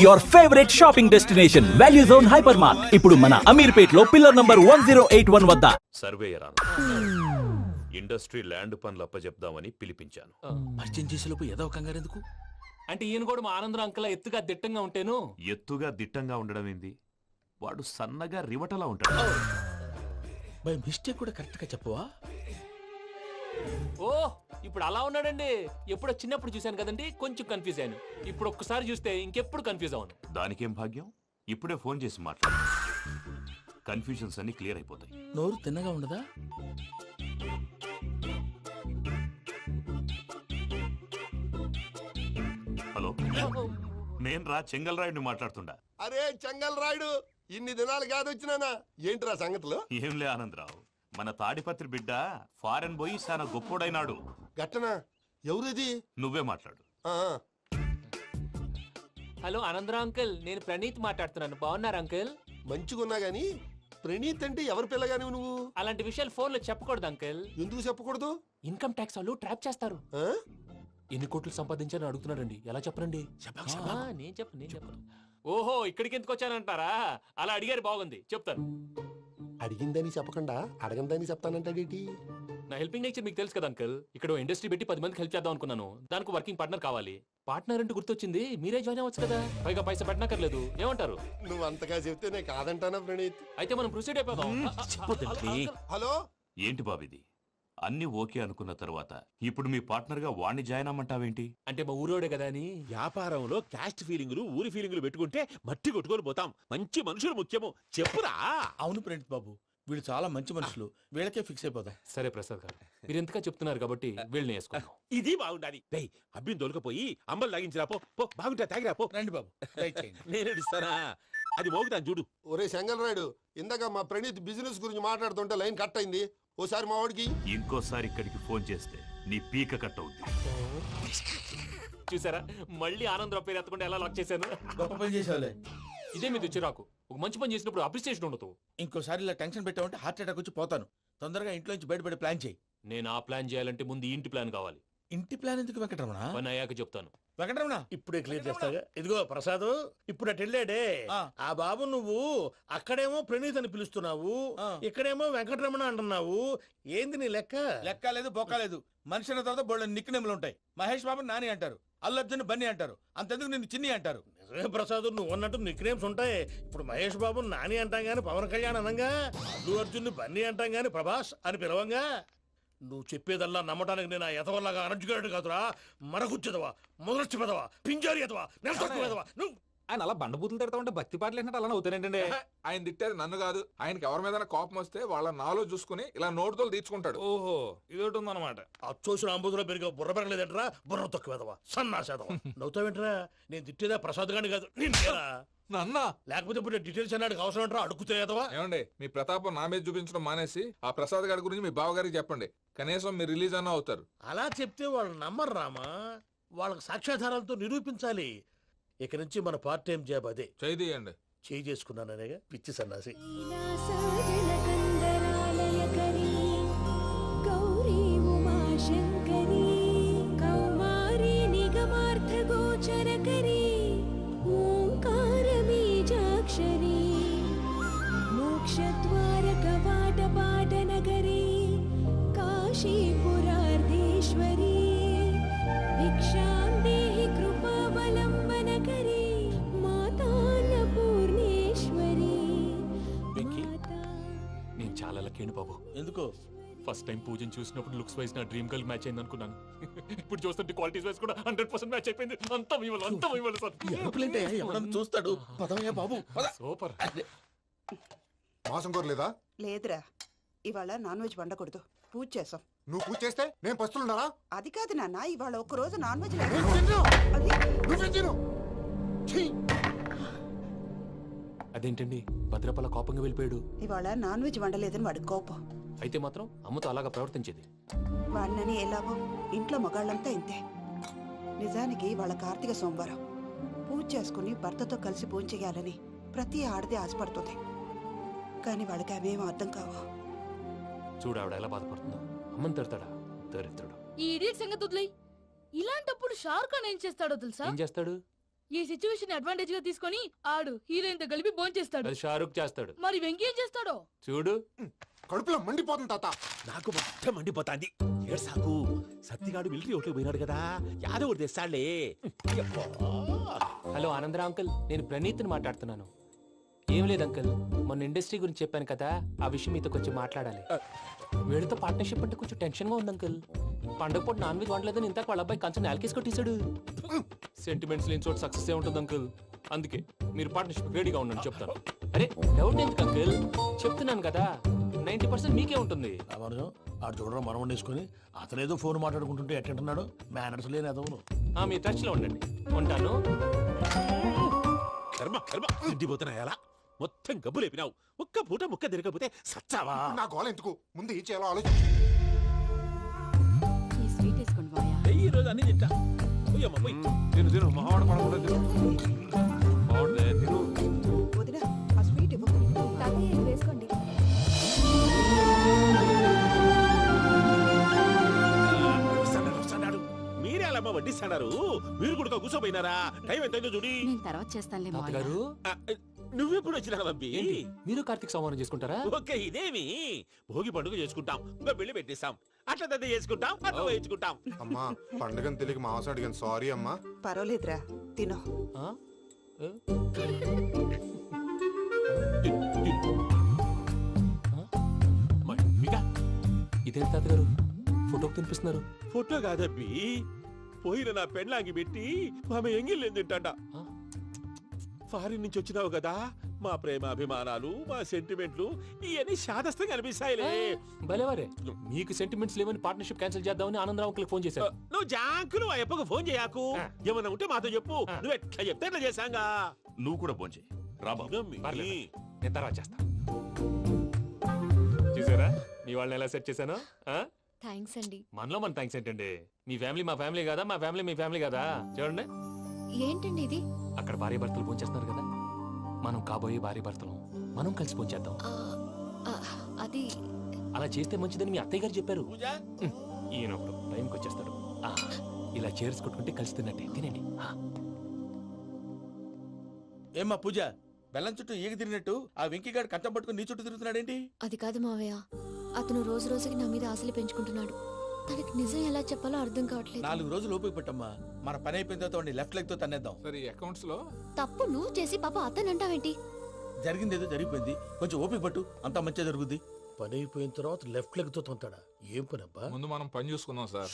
Your favourite shopping destination value zone hyper mart ఇప్పుడు మన అమీర్పేట్ లో పిల్లర్ నంబర్ 1081 వద్ద సర్వేయర్ ఇండస్ట్రీ ల్యాండ్ పనులు అప్పజెప్దామని పిలిపించాను. పరిచయం చేసేలోపు ఏదో కంగారు ఎందుకు? అంటే ఈయన కూడా మా ఆనందరావు అంకుల్ ఎత్తుగా దిట్టంగా ఉంటాను. ఎత్తుగా దిట్టంగా ఉండడం ఏంది? వాడు సన్నగా రివటలా ఉంటాడు. బై మిస్టేక్ కూడా కరెక్ట్ గా చెప్పవా? ఓ ఇప్పుడు అలా ఉన్నాడండి. ఎప్పుడో చిన్నప్పుడు చూశాను కదండి, కొంచెం కన్ఫ్యూజ్ అయ్యాను. ఇప్పుడు ఒక్కసారి చూస్తే ఇంకెప్పుడు కన్ఫ్యూజ్ అవును. దానికేం భాగ్యం, ఇప్పుడే ఫోన్ చేసి మాట్లాడు. కన్ఫ్యూజన్స్ అన్ని క్లియర్ అయిపోతాయి. నోరు తిన్నగా ఉండదా? హలో, నేను రా చెంగల్ రాయుడిని మాట్లాడుతుండా. అరే చెంగల్ రాయుడు, ఇన్ని దినాలు కాదు వచ్చినానా? ఏంట్రా సంగతులు? ఏంలే ఆనందరావు, మన తాడిపత్రి బిడ్డ ఫారెన్ పోయి చాలా గొప్పోడైనాడు. గట్టనా? ఎవరిది? నువ్వే మాట్లాడు. హలో ఆనందరావు అంకుల్, నేను ప్రణీత్ మాట్లాడుతున్నాను. బాగున్నారు అంకుల్? మంచిగున్నా గాని ప్రణీత్ అంటే ఎవరి పిల్లగాని నువ్వు? అలాంటి విషయాలు ఫోన్ లో చెప్పకూడదు అంకుల్. ఎందుకు చెప్పకూడదు? ఇన్కమ్ ట్యాక్స్ వాళ్ళు ట్రాప్ చేస్తారు. ఆ? ఎన్ని కోట్లు సంపాదించాలని అడుగుతున్నారండి. ఎలా చెప్పరండి? నేను చెప్పను. ఓహో, ఇక్కడికి ఎందుకు వచ్చానంటారా? అలా అడిగారు, బాగుంది, చెప్తాను. అడిగిందని చెప్పకుండా అడగందని చెప్తానంటాడేటి? నా హెల్పింగ్ నేచర్ మీకు తెలుసు కదా అంకల్. ఇక్కడ ఇండస్ట్రీ పెట్టి 10 మందికి హెల్ప్ చేద్దాం అనుకున్నాను. దానికి వర్కింగ్ పార్ట్నర్ కావాలి. పార్ట్నర్ అంటే గుర్తొచ్చింది, మీరే జాయిన్ అవ్వచ్చు కదా. పైగా పైసా పెట్టనక్కర్లేదు. ఏమంటారు? నువ్వు అంతగా చెప్తే నేను కాదంటానా ప్రణీత్? అయితే మనం ప్రొసీడ్ అయిపోదాం. హలో, ఏంటి బాబిది? అన్ని ఓకే అనుకున్న తర్వాత ఇప్పుడు మీ పార్ట్నర్ గా వాణ్ణి జాయిన్ అమ్మంటావేంటి? అంటే మా ఊరోడే కదా అని. వ్యాపారంలో క్యాస్ట్ ఫీలింగులు, ఊరి ఫీలింగులు పెట్టుకుంటే మట్టి కొట్టుకొని పోతాం. మంచి మనుషులు ముఖ్యము. చెప్పురా. అవును ప్రణీత్ బాబు, వీళ్ళు చాలా మంచి మనుషులు. వీళ్ళకే ఫిక్స్ అయిపోదాం. సరే ప్రసాద్ గారు, మీరు ఎంతగా చెప్తున్నారు కాబట్టి వీళ్ళని వేసుకుందాం. ఇది బాగుండాలి. డై అబ్బిని దొలకపోయి అమ్మలు లాగించిరా పో. బాగుంటా తాగిరా పో. రండి బాబు, దయచేయండి. నేను ఇస్తానా? అది మోగుతాను చూడు. ఒరే చెంగల్ రాయుడు, ఇందాక మా ప్రణీత్ బిజినెస్ గురించి మాట్లాడుతుంటే లైన్ కట్ అయింది. ఓసారి మా వాడికి ఇంకోసారి ఇక్కడికి ఫోన్ చేస్తే నీ పీక కట్ అవుద్ది. చూసారా, మళ్ళీ ఆనందరావు పేరు ఎత్తకుండా ఎలా లాక్ చేశాను. గొప్ప పని చేసేవాళ్ళే. ఇదే మీద చిరాకు. ఒక మంచి పని చేసినప్పుడు అప్రిసియేషన్ ఉండదు. ఇంకోసారి ఇలా టెన్షన్ పెట్టామంటే హార్ట్ అటాక్ వచ్చి పోతాను. తొందరగా ఇంట్లో నుంచి బయటపడే ప్లాన్ చేయి. నేను ఆ ప్లాన్ చేయాలంటే ముందు ఈ ఇంటి ప్లాన్ కావాలి. ఇంటి ప్లాన్ ఎందుకు వెంకటరమణ? పని అయ్యాక చెప్తాను. వెంకటరమణ ఇప్పుడే క్లియర్ చేస్తాగా. ఇదిగో ప్రసాద్, ఇప్పుడు అటు వెళ్ళాడే ఆ బాబు, నువ్వు అక్కడేమో ప్రణీత్ అని పిలుస్తున్నావు, ఇక్కడేమో వెంకటరమణ అంటున్నావు. ఏంది నీ లెక్క? లెక్క లేదు, బొక్క లేదు. మనిషి అన్న తర్వాత బోళ్ళ నిక్నెములు ఉంటాయి. మహేష్ బాబు నాని అంటారు, అల్లు అర్జున్ బన్నీ అంటారు, అంతెందుకు నిన్ను చిన్ని అంటారు. నిజమే ప్రసాద్, నువ్వు అన్నట్టు నిక్ నేమ్స్ ఉంటాయి. ఇప్పుడు మహేష్ బాబు నాని అంటాం గాని పవన్ కళ్యాణ్ అనంగా, అల్లు అర్జున్ బన్నీ అంటాం గాని ప్రభాస్ అని పిలవంగా. నువ్వు చెప్పేదల్లా నమ్మటానికి నేను ఆ ఎతవల్లాగా అనర్జుకేటెడ్ కాదురా. మరగుచ్చదవా, మొదలచ్చి పెదవా, పింజారి ఎదవా, నెలసొక్కుదవా నువ్వు. ఆయన అలా బండబూతులు తిడతా ఉంటే భక్తి పాటలు ఏంటంటే అలా అవుతానంటే. ఆయన తిట్టేది నన్ను కాదు, ఆయనకి ఎవరి మీద కోపం వస్తే వాళ్ళ నాలో చూసుకుని ఇలా నోటుతో తీర్చుకుంటాడు. ఓహో, ఇదొకటి ఉందన్నమాట. అచ్చోసిన అంబుధులో పెరిగే బుర్ర పెరగలేదంటరా, బుర్ర తొక్కువేదవా, సన్నాసేదవా. నవ్వుతావేంట్రా? నేను తిట్టేదా ప్రసాద్ గాని కాదు, నిన్నేరా. నన్న లేకపోతే ఇప్పుడు డీటెయిల్స్ అన్నాడు అవసరం అంటారా? అడుగుతాయేదవా. ఏమండి, మీ ప్రతాపం నా మీద చూపించడం మానేసి ఆ ప్రసాద్ గారి గురించి మీ బావగారికి చెప్పండి. కనీసం మీరు రిలీజ్ అన్న అవుతారు. అలా చెప్తే వాళ్ళు నమ్మరు రామా. వాళ్ళకి సాక్ష్యాధారాలతో నిరూపించాలి. ఇక నుంచి మన పార్ట్ టైం జాబ్ అదే. చేయండి. చేయి చేసుకున్నాననేగా పిచ్చి సన్నాసి. నేను చాలా లక్కీ బాబు. ఎందుకు? ఫస్ట్ టైం పూజను చూసినప్పుడు లుక్స్ వైజ్ నా డ్రీమ్ గర్ల్ మ్యాచ్ అయింది అనుకున్నాను. ఇప్పుడు చూస్తుంటే క్వాలిటీస్ వైజ్ కూడా 100% మ్యాచ్ అయిపోయింది. అంతా ఇవ్వాలి సార్. ఎవడన్నా చూస్తాడు. పదవయ్యా బాబు, పద. సూపర్. మాసం కోరలేదా? లేదురా, ఇవాళ నాన్ వెజ్ వండకూడదు. పూజ చేసాం. నువ్వు పూజ చేస్తే నేను పస్తులున్నారా? అది కాదు నాన్న, ఇవాళ ఒక్కరోజు నాన్ వెజ్ అదేంటండి భద్రపల కోపంగా వెళ్ళిపోయాడు? ఇవాళ నాన్ వెజ్ వండలేదని వాడి కోపం. అయితే మాత్రం అమ్మతో అలాగా ప్రవర్తించేది. వాడినని ఎలాగో ఇంట్లో మగాళ్ళంతా ఇంతే. నిజానికి వాళ్ళ కార్తీక సోమవారం పూజ చేసుకుని భర్తతో కలిసి పూజ చేయాలని ప్రతి ఆడది ఆశపడుతుంది. కానీ వాళ్ళకి అవేం అర్థం కావు. చూడు ఆవిడ ఎలా బాధపడుతుందో. అమ్మని తిడతాడా దరిద్రుడు. ఈ ఇడియట్ సంగతి వదిలేయ్. ఇలాంటప్పుడు షారుఖ్ ఖాన్ ఏం చేస్తాడో తెలుసా? ఏం చేస్తాడు? ఈ సిచ్యువేషన్ అడ్వాంటేజ్ గా తీసుకొని ఆడు హీరోయిన్ తో కలిపి బోన్ చేస్తాడు. అది షారుఖ్ చేస్తాడు. మరి వెంకీ ఏం చేస్తాడో చూడు. కడుపులో మండిపోతుంది తాత. నాకు మొత్తం మండిపోతాంది. ఏడు సాకు సత్తిగాడు మిలిటరీ ఓట్లు పోయినాడు కదా, యాదవ్ తెస్తాడులే. యబ్బా. హలో ఆనందరావు అంకుల్, నేను ప్రణీత్ని మాట్లాడుతున్నాను. ఏం లేదు అంకుల్, మొన్న ఇండస్ట్రీ గురించి చెప్పాను కదా, ఆ విషయం మీతో కొంచెం మాట్లాడాలి. వీళ్ళతో పార్ట్నర్షిప్ అంటే కొంచెం టెన్షన్ గా ఉంది అంకుల్. పండగ పూట నాన్ వెజ్ వండలేదని ఇంతకు వాళ్ళ అబ్బాయి కంచెం నేలకేసి కొట్టేశాడు. సెంటిమెంట్స్ లేని చోట సక్సెస్ ఏ ఉంటుంది అంకుల్. అందుకే మీరు పార్ట్నర్షిప్ రెడీగా ఉండండి చెప్తాను. అరే డౌట్ ఎందుకు అంకుల్, చెప్తున్నాను కదా 90% మీకే ఉంటుంది. రామానుజం ఆడు చూడడం మనం వండేసుకుని అతనేదో ఫోన్ మాట్లాడుకుంటుంటే ఎట్టంటున్నాడు, మేనర్స్ లేని అదవును. మీ టచ్ లో ఉండండి, ఉంటాను. కర్మ కర్మ తిండిపోతున్నా ఎలా మొత్తం గబ్బు లేపినావు. ఒక్క పూట ముక్క తిరగకపోతే సచ్చావా? నా గోల ఎందుకు, ముందు ఏం చేయాలో ఆలోచించు. ఈ స్వీట్ వేసుకోండి బాయా. ఈ రోజు అన్ని తింటా. పోయమ్మ, పోయ్. తిను తిను మావాడు పడకుండా తిను. బాగుండే తిను. వదినా ఆ స్వీట్ ఇవ్వు. వేసుకోండి. వస్తాడు. మీరే అలా వడ్డిస్తాడారు, మీరు కూడా కూర్చోపోయినారా? టైం ఎంతైందో చూడి. నేను తర్వాత చేస్తానులే మావయ్య. గారు ఆ, నువ్వెప్పుడు వచ్చినా బంబి? ఏంటి మీరు కార్తీక్ సంహారం చేసుకుంటారా? ఓకే, ఇదేమి భోగి పండుగ చేసుకుంటాం, ఇంకా పెళ్లి పెట్టేస్తాం, అట్లా దద్ద చేసుకుంటాం, అట్లా వేయించుకుంటాం. అమ్మా పండుగని తెలియక మాంస అడిగాను, సారీ అమ్మా. పర్వాలేదురా తినో. ఆ? ఏ? మమ్మిగా ఇదేంటి తాతగారు ఫోటోకి తినిపిస్తున్నారు? ఫోటో కాదబ్బి, పోయిన నా పెళ్ళాంగి పెట్టి ఆమె ఎంగిల్లేం తింటాడ. ఆ? ఫారిన్ నుంచి వచ్చినావు కదా, మా ప్రేమ అభిమానాలు, మా సెంటిమెంట్లు ఇవన్నీ శాదస్తంగా అనిపిస్తాయిలే. భలేవారే, మీకు సెంటిమెంట్స్ లేవని పార్ట్నర్షిప్ క్యాన్సిల్ చేద్దామని ఆనందరావు అంకుల్ ఫోన్ చేశారు. నువ్వు జాంకులు ఆ ఎప్పకు ఫోన్ చేయకు. ఏమన్నా ఉంటే మాతో చెప్పు, నువ్వు ఎట్లా చెప్తే ఎట్లా చేశాంగా. నువ్వు కూడా భోంచే రాబా. పర్లేదు, నేను తర్వాత చేస్తా. చూసారా మీ వాళ్ళని ఎలా సెట్ చేశాను? థ్యాంక్స్ అండి. మనలో మన థ్యాంక్స్ ఏంటండి, మీ ఫ్యామిలీ మా ఫ్యామిలీ కదా, మా ఫ్యామిలీ మీ ఫ్యామిలీ కదా. చూడండి, ఏంటండి ఇది? అక్కడ భార్య భర్తలు పోంచేస్తున్నారు కదా, మనం కాబోయే భార్య భర్తలు మనం కలిసి పోంచేద్దాం. అది అలా చేస్తే మంచిదని మీ అత్తయ్య గారు చెప్పారు. పూజ ఈయన ఒకడు టైంకి వచ్చేస్తాడు. ఇలా చేర్స్ కొట్టుకుంటే కలిసి తిన్నట్టే, తినండి. ఏమ్మా పూజ, బెల్లం చుట్టూ ఈగ తిరిగినట్టు ఆ వెంకీగాడు కంచం పట్టుకుని నీ చుట్టూ తిరుగుతున్నాడేంటి? అది కాదు మావయ్య, అతను రోజు రోజుకి నా మీద ఆశలు పెంచుకుంటున్నాడు. తనకి నిజం ఎలా చెప్పాలో అర్థం కావట్లేదు. 4 రోజులు ఓపిక పట్టమ్మా, మన పని అయిపోయిన తర్వాత లెఫ్ట్ లెగ్ తో తన్నేద్దాం. సరే అకౌంట్స్ లో తప్పు నువ్వు చేసి పాప అతను అంటావేంటి? జరిగింది ఏదో జరిగిపోయింది, కొంచెం ఓపిక పట్టు, అంతా మంచిగా జరుగుద్ది. పని అయిపోయిన తర్వాత లెఫ్ట్ లెగ్ తో తొంతాడా? ఏం పని అబ్బా? ముందు మనం పని చూసుకుందాం సార్.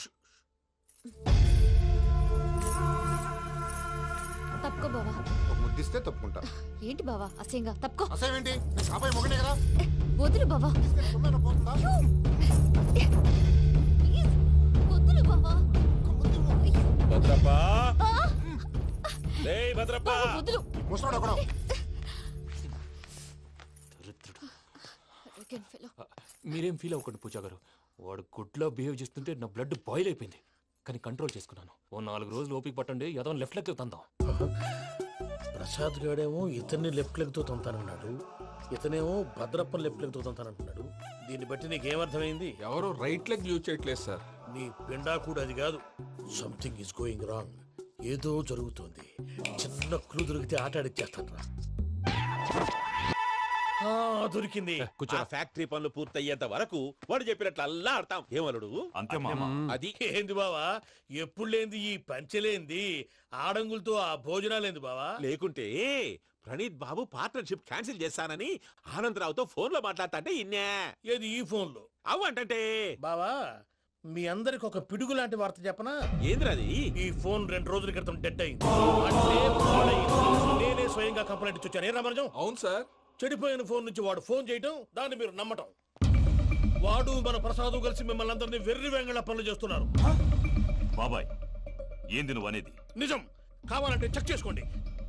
తప్పుకో బావా. ఒక ముద్దిస్తే తప్పుకుంటా. ఏంటి బావా అసహ్యంగా? తప్పుకో. అసేమేంటి, కాపాయి మొగనే కదా. వదులు బావా. సొమ్మేనా పోతుందా? ప్లీజ్, వదులు బావా. భద్రప్ప, రేయ్ భద్రప్ప. బావా, వదులు. ముసలోడు ఒకడు. Arrogant fellow. మీరేం ఫీల్ అవ్వకండి పూజా గారు, వాడు గుడ్లో బిహేవ్ చేస్తుంటే నా బ్లడ్ బాయిల్ అయిపోయింది, కానీ కంట్రోల్ చేసుకున్నాను. ఓ 4 రోజులు ఓపిక పట్టండి, ఏదో లెఫ్ట్ లెక్క తందాం. ప్రసాద్ గాడేమో ఇతన్ని లెఫ్ట్ లెగ్ తో తొంతానన్నాడు, ఇతనేమో భద్రప్పని లెఫ్ట్ లెగ్ తో తొంతానంటున్నాడు. దీన్ని బట్టి నీకేమర్థమైంది? ఎవరు రైట్ లెగ్ యూజ్ చేయట్లేదు సార్. నీ పిండా కూడా అది కాదు. Something is going wrong. ఏదో జరుగుతోంది. చిన్న క్లూ దొరికితే ఆట ఆడిచ్చేస్తాను రా. దొరికింది. ఆ ఫ్యాక్టరీ పనులు పూర్తయ్యేంత వరకు వాడు చెప్పినట్లు అల్లా ఆడతాం. ఏమలుడు అంతే మామ. అది ఏంది బావా, ఎప్పుడు లేంది ఈ పంచలేంది, ఆడంగులతో ఆ భోజనాలేంది బావా? లేకుంటే ప్రణీత్ బాబు పార్ట్నర్షిప్ క్యాన్సిల్ చేస్తానని ఆనందరావుతో ఫోన్ లో మాట్లాడతాంటే ఇన్నే. ఏది ఈ ఫోన్ లో? అవ్వంటే బావా, మీ అందరికి ఒక పిడుగు లాంటి వార్త చెప్పనా? ఏంద్రది? ఈ ఫోన్ 2 రోజుల క్రితం డెడ్ అయింది. అంటే పాడైంది. నేనే స్వయంగా కంప్లైంట్ ఇచ్చి వచ్చాను. ఏ రామరాజం? అవును సార్. చెడిపోయిన ఫోన్ నుంచి వాడు ఫోన్ చేయటం, దాన్ని మీరు నమ్మటం. వాడు మన ప్రసాదు కలిసి మిమ్మల్ని అందరినీ వెర్రి వెంగళ పనులు చేస్తున్నారు. బాబాయ్, ఏంది నువ్వు అనేది? నిజం. కావాలంటే చెక్ చేసుకోండి.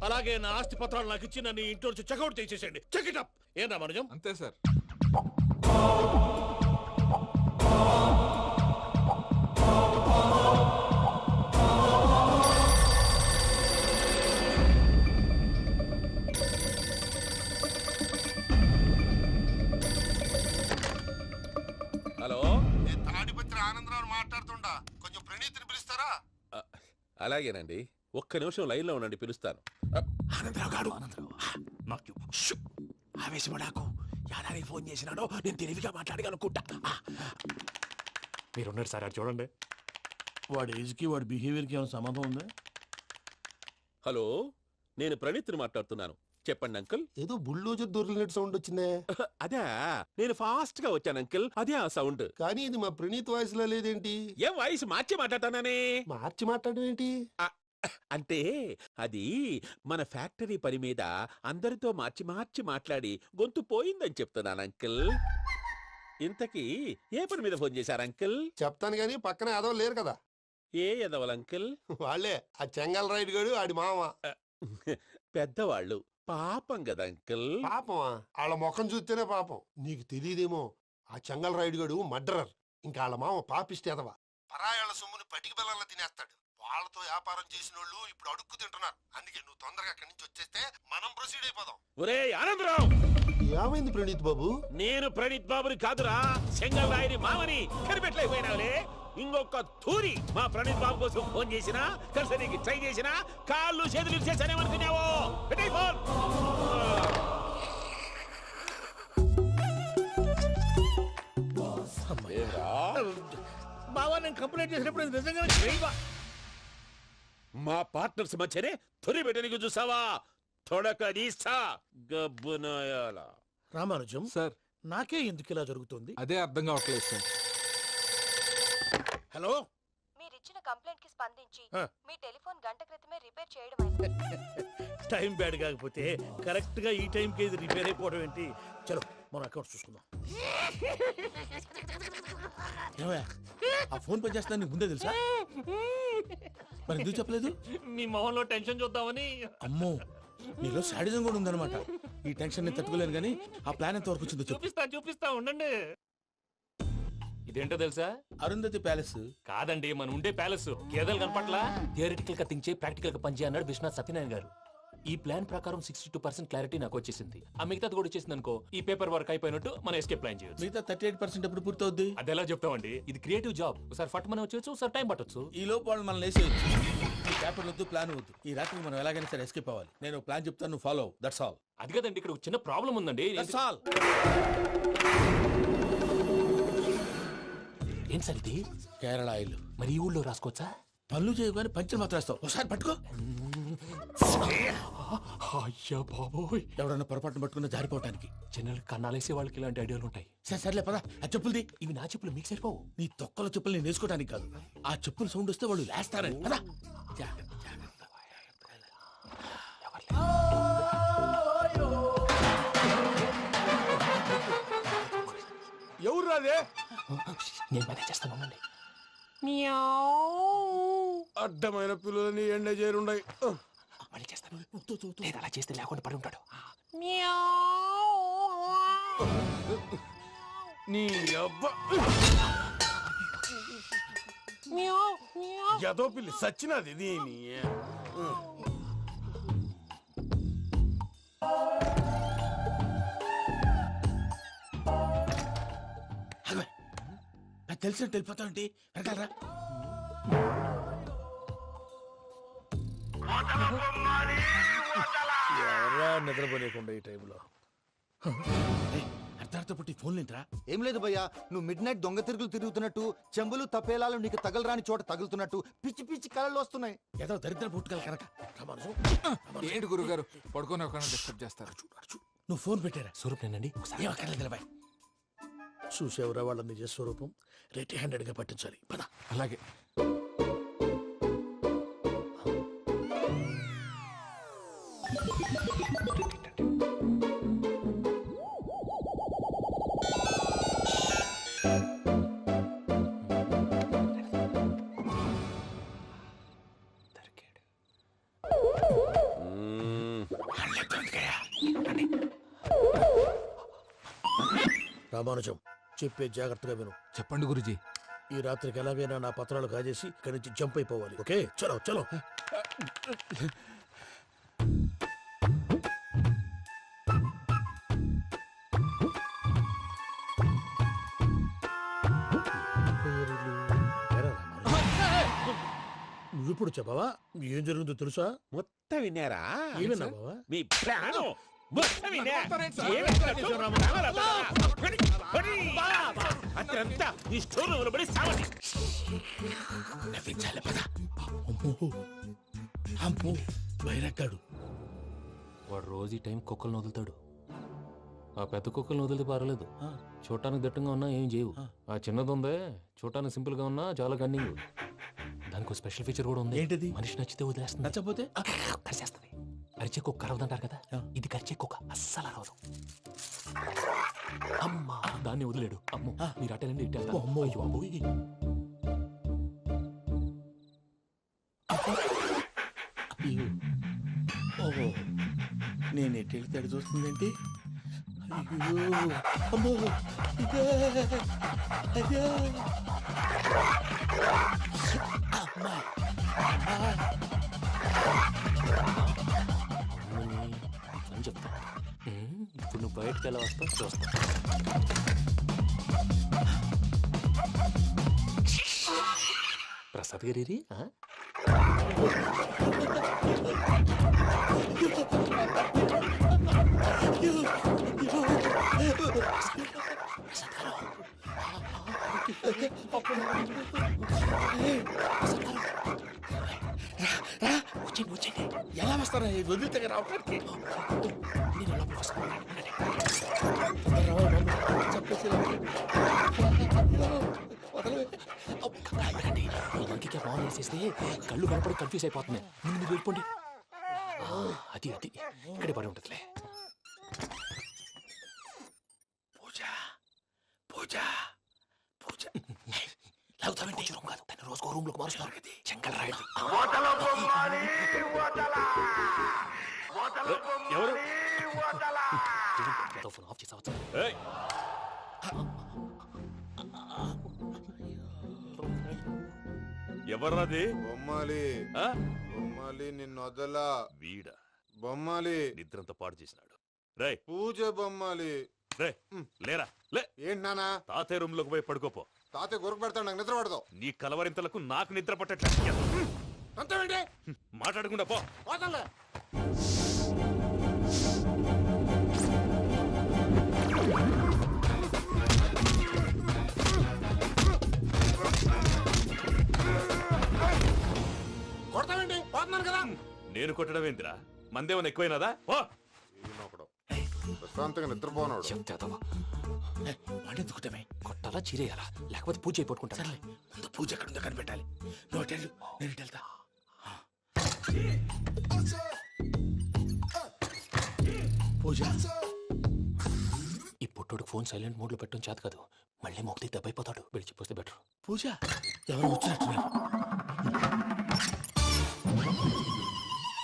అలాగే నా ఆస్తి పత్రాలు నాకు ఇచ్చి నన్ను ఇంట్లో నుంచి చెక్అౌట్ చేసేసేయండి. Check it up. ఏం రామరాజం? అంతే సార్. హలో, నేను తాడిపత్రి ఆనందరావు మాట్లాడుతుండా, కొంచెం ప్రణీతిని పిలుస్తారా? అలాగేనండి. ఒక్క నిమిషం లైన్లో ఉండండి, పిలుస్తాను. ఆనందరావు గాడు. నాకు షూ! ఆవేశపడాకు. యాదానికి ఫోన్ చేసినాడో నేను తెలివిగా మాట్లాడగలనుకుంటా. మీరున్నారు సార్, అది చూడండి. వాడి ఏజ్కి వాడి బిహేవియర్కి ఏమైనా సంబంధం ఉందా? హలో, నేను ప్రణీత్ని మాట్లాడుతున్నాను. చెప్పండి అంకుల్. ఏదో బుల్డోజర్ దొరికినట్టు సౌండ్ వచ్చిందే. అదే, నేను ఫాస్ట్ గా వచ్చాను అంకుల్. అదే ఆ సౌండ్. కానీ ఇది మా ప్రణీత్ వాయిస్ లో లేదేంటి? ఏం వాయిస్ మార్చి మాట్లాడతానని? మార్చి మాట్లాడడం ఏంటి? అంటే అది మన ఫ్యాక్టరీ పని మీద అందరితో మార్చి మార్చి మాట్లాడి గొంతు పోయిందని చెప్తున్నాను అంకుల్. ఇంతకీ ఏ పని మీద ఫోన్ చేశారు అంకుల్? చెప్తాను గానీ పక్కన ఏదో లేరు కదా. ఏ ఎదవలు అంకుల్? వాళ్ళే ఆ చెంగల్ రైడ్ గడు ఆడి మామ. పెద్దవాళ్ళు, పాపం కదా అంకుల్. పాపమా? వాళ్ళ ముఖం చూస్తేనే పాపం. నీకు తెలియదేమో, ఆ చెంగల్ రైడ్ గడు మర్డరర్. ఇంకా వాళ్ళ మామ పాపిస్తేదవా. పరాయాళ్ళ సొమ్ముని పటికి బెల్లంలో తినేస్తాడు. వాళ్ళతో వ్యాపారం చేసిన వాళ్ళు ఇప్పుడు అడుక్కు తింటున్నారు. అందుకే నువ్వు తొందరగా అక్కడి నుంచి వచ్చేస్తే మనం ప్రొసీడ్ అయిపోదాం. ఒరే ఆనందరావు! ఏమైంది ప్రణీత్ బాబు? నేను ప్రణీత్ బాబుని కాదురా, సెంగల్ రాయని మామని. కనిపెట్టలేకపోయినావులే. ఇంకొక తూరి మా ప్రణీత్ బాబు కోసం ఫోన్ చేసినా, కలిసి ట్రై చేసినా కాళ్ళు చేతులు చేశానేమనుకున్నావో. పెట్టేయ్ ఫోన్. బావా, నేను కంప్లైంట్ చేసినప్పుడు ఇది నిజంగానే చేయవా? మా పార్ట్నర్స్ మధ్యనే తొలి పెట్టడానికి చూసావా? తొడక నీస్తా గబ్బునాయాల. రామానుజం సార్, నాకే ఎందుకు ఇలా జరుగుతుంది? అదే అర్థం కావట్లేదు సార్. హలో, మీరిచ్చిన కంప్లైంట్ కి స్పందించి ఆ. మీ టెలిఫోన్ గంట క్రితమే రిపేర్ చేయడం టైం బ్యాడ్ కాకపోతే కరెక్ట్ గా ఈ టైంకి ఇది రిపేర్ అయిపోవడం ఏంటి? చలో మన అకౌంట్ చూసుకుందాం. ఏమయ్య, ఆ ఫోన్ పనిచేస్తున్నా నీకు ముందే తెలుసా? మరి ఎందుకు చెప్పలేదు? మీ మొహంలో టెన్షన్ చూద్దామని. అమ్మో, నీలో శాడిజం కూడా ఉందన్నమాట. ఈ టెన్షన్ నేను తట్టుకోలేను కానీ ఆ ప్లాన్ ఎంత వరకు వచ్చిందో చెప్పు. చూపిస్తా ఉండండి. ఇదేంటో తెలుసా? అరుంధతి ప్యాలెస్ కాదండి, మన ఉండే ప్యాలెస్. గేదెలు కనపట్లా? థియరిటికల్ గా థింక్ చేయి, ప్రాక్టికల్ గా పనిచేయ అన్నాడు విశ్వనాథ్ సత్యనారాయణ గారు. ఈ ప్లాన్ ప్రకారం 62% క్లారిటీ నాకు వచ్చేసింది. ఆ మిగతాది కూడా వచ్చేసింది అనుకో, ఈ పేపర్ వర్క్ అయిపోయినట్టు మనం ఎస్కేప్ ప్లాన్ చేయొచ్చు. మిగతా 38% ఎప్పుడు పూర్తవుద్ది? అది ఎలా చెప్తామండి? ఇది క్రియేటివ్ జాబ్. ఒకసారి ఫట్ మనం వచ్చేచ్చు, ఒకసారి టైం పట్టొచ్చు. ఈ లోపు వాళ్ళు మనం లేసేయచ్చు. ఈ పేపర్ వద్దు, ప్లాన్ వద్దు. ఈ రాత్రి మనం ఎలాగైనా సరే ఎస్కేప్ అవ్వాలి. నేను ప్లాన్ చెప్తాను, నువ్వు ఫాలో. That's all. అది కదండి, ఇక్కడ ఒక చిన్న ప్రాబ్లం ఉందండి. That's all. ఏం సార్ ఇది? కేరళ ఆయిల్. మరి ఈ ఊళ్ళో రాసుకోవచ్చా? పనులు చేయగానే పంచర్ మాత్రం వేస్తావు. ఒకసారి పట్టుకో. అయ్యా బాబోయ్, ఎవడన్నా పొరపాటున పట్టుకున్న జారిపోవటానికి. జనరల్ కన్నాలేసే వాళ్ళకి ఇలాంటి ఐడియాలు ఉంటాయి. సర్లే పదా, ఆ చెప్పులది. ఇవి నా చెప్పులు, మీకు సరిపోవు. నీ తొక్కల చెప్పులు నేను వేసుకోవడానికి కాదు, ఆ చెప్పులు సౌండ్ వస్తే వాళ్ళు లేస్తారని. పదా. ఎవరు రాదే? నేను మేనేజ్ చేస్తాను, ఉండండి. అడ్డమైన పిల్లలని ఎండ చేరుండయి. మళ్ళీ చేస్తాను. లేదు, అలా చేస్తే లేకుండా పడి ఉంటాడు. నీ అబ్బా ఎదో పిల్లి సచ్చినది దీని. నాకు తెలిసినట్టు వెళ్ళిపోతావంటి. వెనకాలరా. ఎవరా నిద్రపోలేకుండా ఈ టైంలో? అర్ధార్థ పుట్టి ఫోన్ లేంట్రా. ఏం లేదు భయ్యా, నువ్వు మిడ్ నైట్ దొంగ తిరుగులు తిరుగుతున్నట్టు, చెంబులు తపేలాలు నీకు తగలరాని చోట తగులుతున్నట్టు పిచ్చి పిచ్చి కళలు వస్తున్నాయి. ఏదో దరిద్ర పుట్టుకల కనుక. ఏంటి గురుగారు పడుకొని ఒక డిస్టర్బ్ చేస్తారు? నువ్వు ఫోన్ పెట్టారా? స్వరూప్ నేనండి. ఏం అక్కర్లేదు బాయ్. చూసేవరా వాళ్ళ నిజ స్వరూపం. రెట్టి హ్యాండెడ్ గా పట్టించాలి. పద. అలాగే. రామానుజం, చెప్పే జాగ్రత్తగా విను. చెప్పండి గురుజీ. ఈ రాత్రికి ఎలాగైనా నా పత్రాలు కాజేసి ఇక్కడి నుంచి జంప్ అయిపోవాలి. ఓకే, చలో చలో. ఇప్పుడు చెప్పవా ఏం జరుగుతుందో తెలుసా? మొత్తం విన్నారా? ఏమన్నా బావా? మీ ప్లాను మొత్తం విన్నా. అత్రంతా ఈ స్టోర్ రూమ్ లో పడి సావండి. నవ్వించాలి పద. అమ్మో బైరక్కాడు. వాడు రోజు ఈ టైం కుక్కలను వదులుతాడు. ఆ పెద్ద కుక్కలను వదిలితే పర్లేదు, చూడటానికి దట్టంగా ఉన్నా ఏం చేయవు. ఆ చిన్నది ఉందే చూడటానికి సింపుల్ గా ఉన్నా చాలా కన్నింగ్. దానికి స్పెషల్ ఫీచర్ కూడా ఉంది. ఏంటిది? మనిషి నచ్చితే వదిలేస్తుంది, నచ్చపోతే కరిచేస్తుంది. అరిచే కుక్క అరవదంటారు కదా, ఇది కరిచే కుక్క అస్సలు అరవదు. అమ్మా దాన్ని వదిలేడు. అమ్మో మీరు అటెండి ఇటు వెళ్తారు. అమ్మో. అయ్యో అబ్బోయ్. ఓహో నేను ఎటు వెళ్తాడు చూస్తుందేంటి? అయ్యో అమ్మో ఇదే, అయ్యో. అమ్మా అని చెప్తా. ఇప్పుడు నువ్వు బయటకు ఎలా వస్తావు చూస్తా. ప్రసాద్ గారి వచ్చేయండి. ఎలా వస్తారా వదిలితే రావడానికి? నేను లోపలికి వస్తాను. ఇంకే బాగా వేసేస్తే కళ్ళు కనపడి కన్ఫ్యూజ్ అయిపోతున్నాయి. ముందు మీరు వెళ్ళిపోండి. అది అది ఇక్కడే పడి ఉంటుందిలే. పూజ పూజ పూజ లాగుతామంటే రూమ్ కాదు, తన రోజుకో రూమ్ లోకి మారుస్తున్నారు కదా. శంకర్ రాయుడు ఎవరు? ఫోన్ ఆఫ్ చేసావచ్చు. ఎవర్రాది? బొమ్మాలి బొమ్మాలి నిన్ను వదలా. వీడ బొమ్మాలి నిద్రంతా పాడు చేసినాడు. రే పూజ బొమ్మాలి. రే లేరా లే. ఏంటి నానా? తాతయ్య రూమ్ లోకి పోయి పడుకోపో. తాతయ్య గురకు పెడతాడు, నాకు నిద్ర పడదు. నీ కలవరింతలకు నాకు నిద్ర పట్టట్లేదు. అంతేంటి? మాట్లాడకుండా పో. పోతాలే. కొడతావేంటి? పోతున్నాను కదా. నేను కొట్టడం ఏందిరా? మందేమన్నా ఎక్కువైనదా? ఓ ప్రశాంతంగా నిద్రపోనాడు. వాడెందుకుంటామే? కొట్టాలా చీరేయాలా లేకపోతే పూజ అయిపోట్టుకుంటా. సర్లే ముందు పూజ ఎక్కడ ఉందో కనిపెట్టాలి. నువ్వు అటు వెళ్ళు, నేను ఇటు వెళ్తా. పూజ ఈ పుట్టోడు ఫోన్ సైలెంట్ మోడ్ లో పెట్టడం చేత కాదు. మళ్ళీ మొక్కి దెబ్బైపోతాడు. విడిచిపోతే బెటర్. పూజ ఎవరు వచ్చినట్టున్నారు?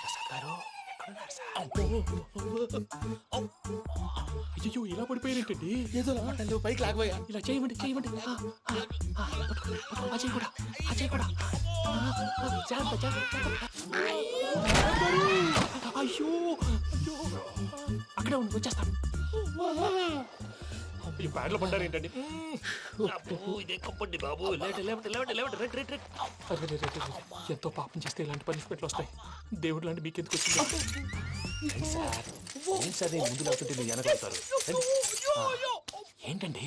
ప్రసాద్ గారు ఎక్కడున్నారు సార్? అయ్యో ఇలా పడిపోయారేంటండి? ఏదో మాటలు పైకి లాగబోయా. ఇలా చేయమండి చేయమండి. అజయ్ కూడా అజయ్ కూడా జాగ్రత్త జాగ్రత్త. అయ్యో అక్కడే ఉండి వచ్చేస్తాను. ఈ బ్యాడ్లో పడ్డారు ఏంటండి? ఇదే కప్పండి బాబు. ఎంతో పాపం చేస్తే ఇలాంటి పనిష్మెంట్లు వస్తాయి. దేవుడు లాంటి మీకెందుకు వచ్చింది? సార్ ముందు లేకుంటే మీరు వెనకాడతారు. ఏంటండి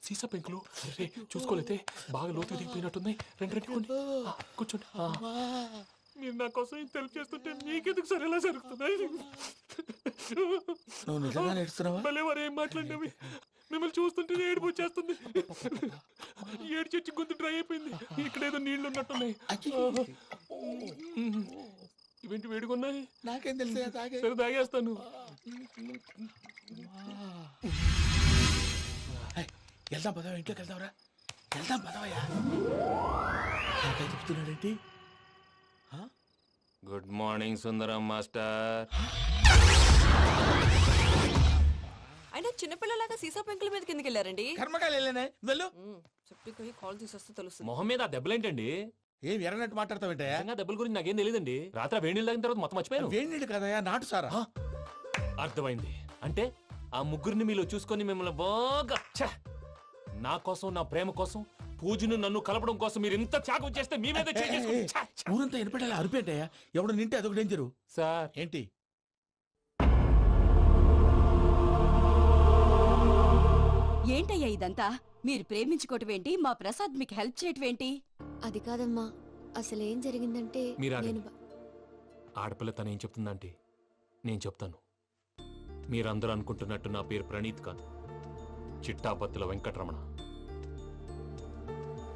సీసా పెంకులు? అరే చూసుకోలేతే బాగా లోతు దిగిపోయినట్టున్నాయి. రెండు కొన్ని కూర్చోండి. మీరు నా కోసం ఇంత హెల్ప్ చేస్తుంటే మీకెందుకు సరే ఎలా జరుగుతున్నాయి? నువ్వు నిజంగా నేర్చుతున్నావా? మళ్ళీ వారు ఏం మాట్లాడినవి మిమ్మల్ని చూస్తుంటే ఏడుపు వచ్చేస్తుంది. ఏడ్చి గొంతు డ్రై అయిపోయింది. ఇక్కడ ఏదో నీళ్లు ఉన్నట్టున్నాయి. ఇవేంటి వేడుకున్నాయి? నాకేం తెలుసు? సరే తాగేస్తాను. వెళ్దాం పదవా, ఇంట్లోకి వెళ్దాంరా. వెళ్దాం పదవయ్యా. నాకై చెప్తున్నాడేంటి? గుడ్ మార్నింగ్ సుందరం మాస్టర్. అయినా చిన్నపిల్లలాగా సీసా పెంకుల మీద కిందకి వెళ్ళారండి. కర్మకాయలు వెళ్ళానే వెళ్ళు. చెప్పి కాల్ తీసేస్తే తెలుస్తుంది. మొహం మీద ఆ దెబ్బలేంటండి? ఏం ఎర్రనట్టు మాట్లాడతావేంటయా? దెబ్బల గురించి నాకేం తెలియదండి. రాత్రి వేడి నీళ్ళు తాగిన తర్వాత మొత్తం మర్చిపోయాను. వేడి నీళ్ళు కదయా, నాటు సారా. అర్థమైంది. అంటే ఆ ముగ్గురిని మీలో చూసుకొని మిమ్మల్ని బాగా నా కోసం నా ప్రేమ కోసం పూజను నన్ను కలపడం కోసం మీరు ఇంత త్యాగం చేస్తే మీ మీద ఊరంతా ఎనపెట్టాలి అరిపేటయ్యా ఎవడు నింటే అదొక డేంజరు సార్ ఏంటి ఏంటయ్యా ఇదంతా మీరు ప్రేమించుకోవటం ఏంటి మా ప్రసాద్ మీకు హెల్ప్ చేయటం ఏంటి అది కాదమ్మా అసలు ఏం జరిగిందంటే మీరు నేను ఆగండి. ఆడపిల్ల తను ఏం చెప్తుందంటే నేను చెప్తాను మీరందరూ అనుకుంటున్నట్టు నా పేరు ప్రణీత్ కాదు, చిట్టాపత్తుల వెంకటరమణ.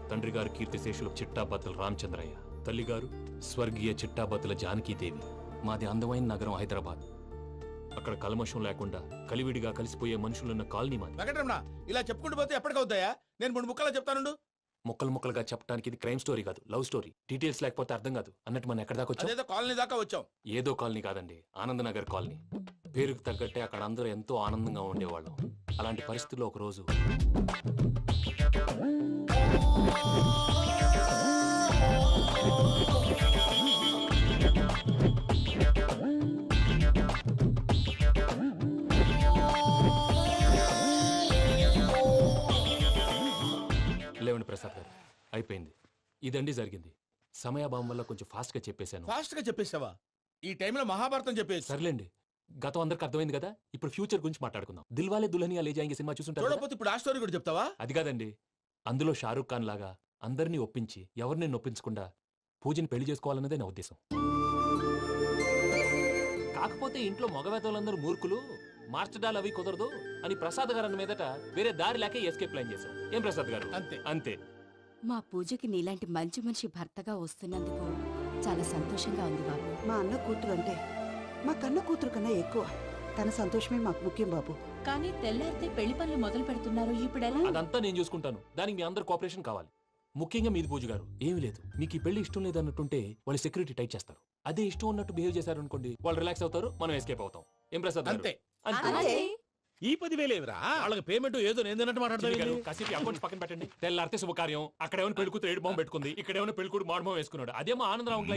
తండ్రి గారు కీర్తిశేషులు చిట్టాపత్తుల రామచంద్రయ్య, తల్లిగారు స్వర్గీయ చిట్టాపత్తుల జానకీదేవి. మాది అందమైన నగరం హైదరాబాద్. అక్కడ కల్మషం లేకుండా కలివిడిగా కలిసిపోయే మనుషులున్న కాలనీ మాది. వెంకటరమణ ఇలా చెప్పుకుంటూ పోతే ఎప్పటికవుతాయా నేను 3 ముక్కలా చెప్తాను ముక్కలు ముక్కలుగా చెప్పడానికి ఇది క్రైమ్ స్టోరీ కాదు, లవ్ స్టోరీ. డీటెయిల్స్ లేకపోతే అర్థం కాదు. అన్నట్టు మనం ఎక్కడ దాకా వచ్చాం? అదేదో కాలనీ దాకా వచ్చాం. ఏదో కాలనీ కాదండి, ఆనందనగర్ కాలనీ. పేరుకు తగ్గట్టే అక్కడ అందరూ ఎంతో ఆనందంగా ఉండేవాళ్ళం. అలాంటి పరిస్థితుల్లో ఒక రోజు లేవండి ప్రసాద్ గారు, అయిపోయింది. ఇదండి జరిగింది. సమయాభావం వల్ల కొంచెం ఫాస్ట్ గా చెప్పేశాను. ఫాస్ట్ గా చెప్పేసావా? ఈ టైంలో మహాభారతం చెప్పేసి సర్లేండి, గతం అందరికి అర్థమైంది కదా. ఇప్పుడు ఫ్యూచర్ గురించి మాట్లాడుకుందాం. దిల్వాలే దుల్హనియా లే జాయేంగే సినిమా చూసుంటారు కదా? చూడకపోతే ఇప్పుడు ఆ స్టోరీ కూడా చెప్తావా? అది కాదండి, అందులో షారూక్ ఖాన్ లాగా అందరినీ ఒప్పించి ఎవరిని నొప్పించకుండా పూజని పెళ్లి చేసుకోవాలన్నదే నా ఉద్దేశం. కాకపోతే ఇంట్లో మగవేతలందరూ మూర్ఖులు, మార్చడాలు అవి కుదరదు అని ప్రసాద్ గారు అన్న మీదట వేరే దారి లేక ఎస్కేప్ ప్లాన్ చేశాం. ఏం ప్రసాద్ గారు? అంతే అంతే. మా పూజకి నీలాంటి మంచి మనిషి భర్తగా వస్తున్నందుకు చాలా సంతోషంగా ఉంది బాబు. మా అన్న కూతురు అంటే మా కన్న కూతురు కన్నా ఎక్కువ. తన సంతోషమే మాకు ముఖ్యం బాబు. కానీ తెల్లారితే పెళ్లి పనులు మొదలు పెడుతున్నారు, ఇప్పుడు ఎలా? అదంతా నేను చూసుకుంటాను. దానికి మీ అందరు కోఆపరేషన్ కావాలి. ముఖ్యంగా మీది పూజ గారు. ఏమీ లేదు, మీకు ఈ పెళ్లి ఇష్టం లేదు అన్నట్టుంటే వాళ్ళు సెక్యూరిటీ టైట్ చేస్తారు. అదే ఇష్టం ఉన్నట్టు బిహేవ్ చేశారు అనుకోండి, వాళ్ళు రిలాక్స్ అవుతారు, మనం ఎస్కేప్ అవుతాం. ఏం ప్రసాద్ గారు? అంతే. అంతే. ఈ 10,000 ఏమిరా? వాళ్ళకి పేమెంట్ ఏదో నేను చిన్ని గారు, మాట్లాడతాను. కాసేపు అకౌంట్స్ పక్కన పెట్టండి. తెల్లారితే శుభకార్యం. అక్కడ ఏమైనా పెళ్లి కూతురు ఏడు బాంబు పెట్టుకుంది, ఇక్కడ ఏమైనా పెళ్లి కూతురు మాడు బాంబు వేసుకున్నాడు. అదేమో ఆనందరావు